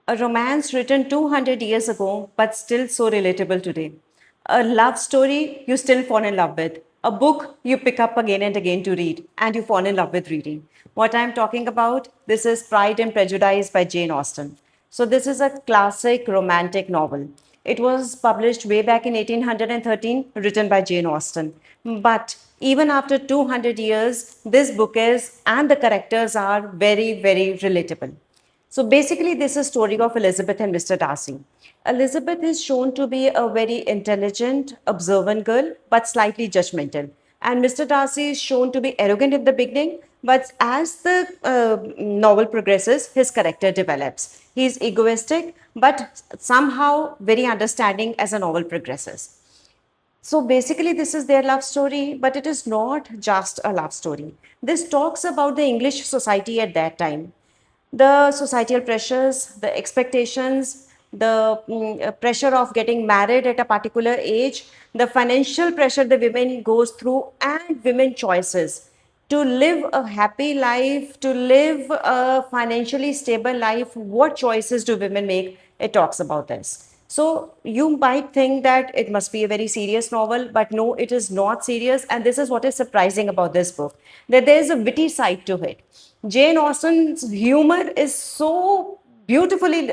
A romance written 200 years ago, but still so relatable today. A love story you still fall in love with. A book you pick up again and again to read, and you fall in love with reading. What I'm talking about, this is Pride and Prejudice by Jane Austen. So, this is a classic romantic novel. It was published way back in 1813, written by Jane Austen. But even after 200 years, this book is, and the characters are very, very relatable. So basically, this is a story of Elizabeth and Mr. Darcy. Elizabeth is shown to be a very intelligent, observant girl, but slightly judgmental. And Mr. Darcy is shown to be arrogant in the beginning, but as the novel progresses, his character develops. He is egoistic, but somehow very understanding as the novel progresses. So basically, this is their love story, but it is not just a love story. This talks about the English society at that time, the societal pressures, the expectations, the pressure of getting married at a particular age, the financial pressure the women goes through, and women choices to live a happy life, to live a financially stable life. What choices do women make? It talks about this. So you might think that it must be a very serious novel, but no, it is not serious. And this is what is surprising about this book, that there is a witty side to it. Jane Austen's humor is so beautifully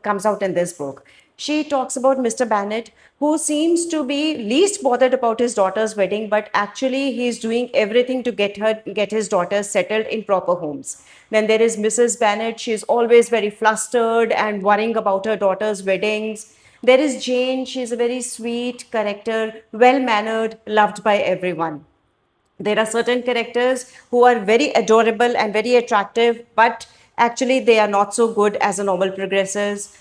comes out in this book. She talks about Mr. Bennet, who seems to be least bothered about his daughter's wedding, but actually he's doing everything to get his daughter settled in proper homes. Then there is Mrs. Bennet. She's always very flustered and worrying about her daughter's weddings. There is Jane. She's a very sweet character, well mannered, loved by everyone. There are certain characters who are very adorable and very attractive, but actually they are not so good as the novel progresses.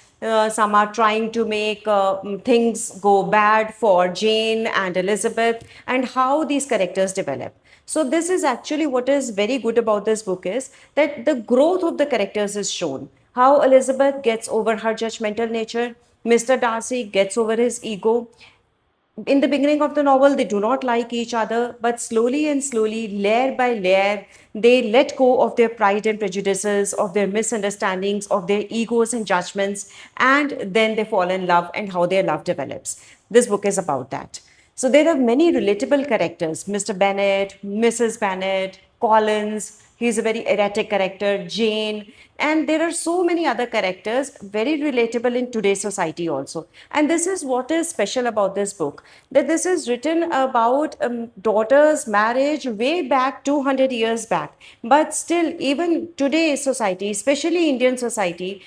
Some are trying to make things go bad for Jane and Elizabeth, and how these characters develop. So this is actually what is very good about this book, is that the growth of the characters is shown. How Elizabeth gets over her judgmental nature, Mr. Darcy gets over his ego. In the beginning of the novel, they do not like each other, but slowly and slowly, layer by layer, they let go of their pride and prejudices, of their misunderstandings, of their egos and judgments, and then they fall in love, and how their love develops. This book is about that. So there are many relatable characters: Mr. Bennet, Mrs. Bennet, Collins. He's a very erratic character, Jane, and there are so many other characters, very relatable in today's society also. And this is what is special about this book, that this is written about daughter's marriage way back 200 years back. But still, even today's society, especially Indian society,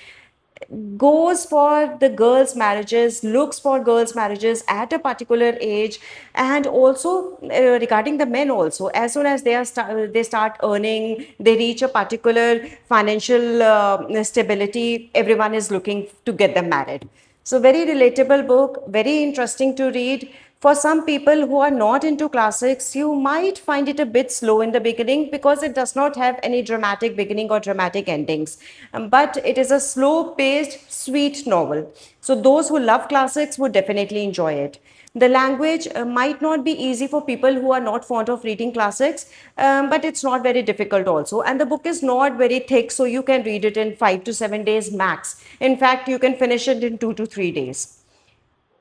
goes for the girls' marriages, looks for girls' marriages at a particular age. And also regarding the men also, as soon as they start earning, they reach a particular financial stability, everyone is looking to get them married. So very relatable book, very interesting to read. For some people who are not into classics, you might find it a bit slow in the beginning, because it does not have any dramatic beginning or dramatic endings. But it is a slow paced, sweet novel. So those who love classics would definitely enjoy it. The language might not be easy for people who are not fond of reading classics, but it's not very difficult also. And the book is not very thick, so you can read it in 5 to 7 days max. In fact, you can finish it in 2 to 3 days.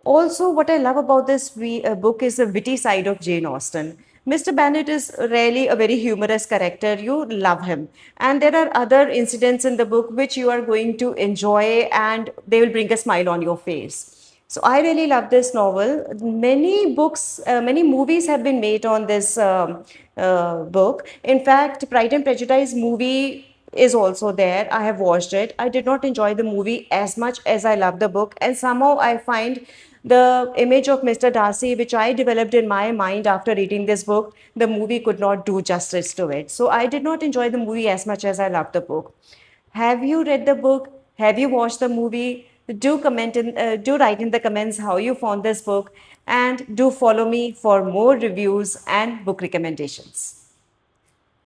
Also, what I love about this book is the witty side of Jane Austen. Mr. Bennet is really a very humorous character. You love him. And there are other incidents in the book which you are going to enjoy, and they will bring a smile on your face. So I really love this novel. Many books, many movies have been made on this book. In fact, Pride and Prejudice movie is also there. I have watched it. I did not enjoy the movie as much as I love the book, and somehow I find the image of Mr. Darcy, which I developed in my mind after reading this book, the movie could not do justice to it. So I did not enjoy the movie as much as I loved the book. Have you read the book? Have you watched the movie? Do write in the comments how you found this book, and do follow me for more reviews and book recommendations.